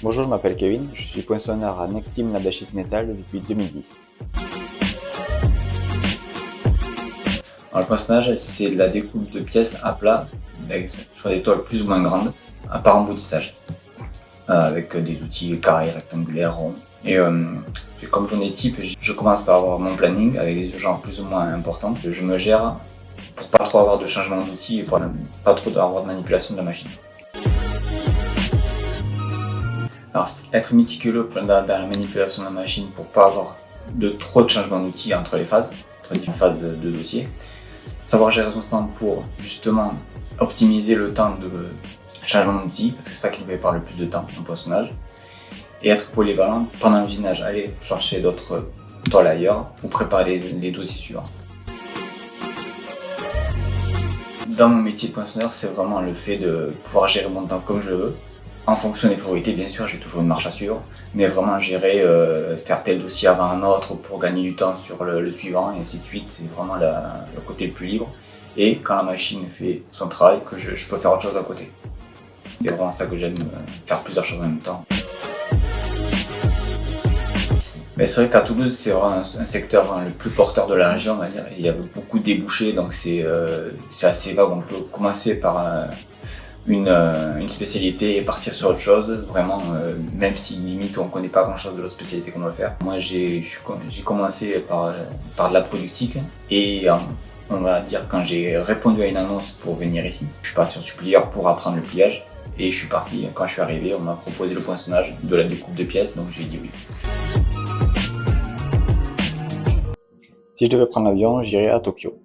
Bonjour, je m'appelle Kevin, je suis poinçonneur à Next Team Nadashit Metal depuis 2010. Alors, le poinçonnage, c'est de la découpe de pièces à plat sur des toiles plus ou moins grandes, par emboutissage, avec des outils carrés, rectangulaires, ronds. Et comme journée type, je commence par avoir mon planning avec des urgences plus ou moins importantes. Je me gère pour pas trop avoir de changement d'outils et pour pas trop avoir de manipulation de la machine. Alors, être méticuleux dans la manipulation de la machine pour pas avoir trop de changements d'outils entre les phases, entre différentes phases de dossier. Savoir gérer son temps pour justement optimiser le temps de changement d'outils, parce que c'est ça qui nous fait perdre le plus de temps en poinçonnage. Et être polyvalent pendant l'usinage, aller chercher d'autres toiles ailleurs ou préparer les dossiers suivants. Dans mon métier de poinçonneur, c'est vraiment le fait de pouvoir gérer mon temps comme je veux, en fonction des priorités. Bien sûr, j'ai toujours une marche à suivre, mais vraiment gérer, faire tel dossier avant un autre pour gagner du temps sur le suivant et ainsi de suite. C'est vraiment le côté le plus libre. Et quand la machine fait son travail, que je peux faire autre chose à côté. C'est vraiment ça que j'aime, faire plusieurs choses en même temps. Mais c'est vrai qu'à Toulouse, c'est vraiment un secteur le plus porteur de la région, on va dire. Il y a beaucoup de débouchés, donc c'est assez vague. On peut commencer par une spécialité et partir sur autre chose, vraiment, même si limite on ne connaît pas grand chose de l'autre spécialité qu'on va faire. Moi j'ai commencé par de la productique et on va dire quand j'ai répondu à une annonce pour venir ici, je suis parti en supplieur pour apprendre le pliage et je suis parti, quand je suis arrivé on m'a proposé le poinçonnage, de la découpe de pièces, donc j'ai dit oui. Si je devais prendre l'avion, j'irais à Tokyo.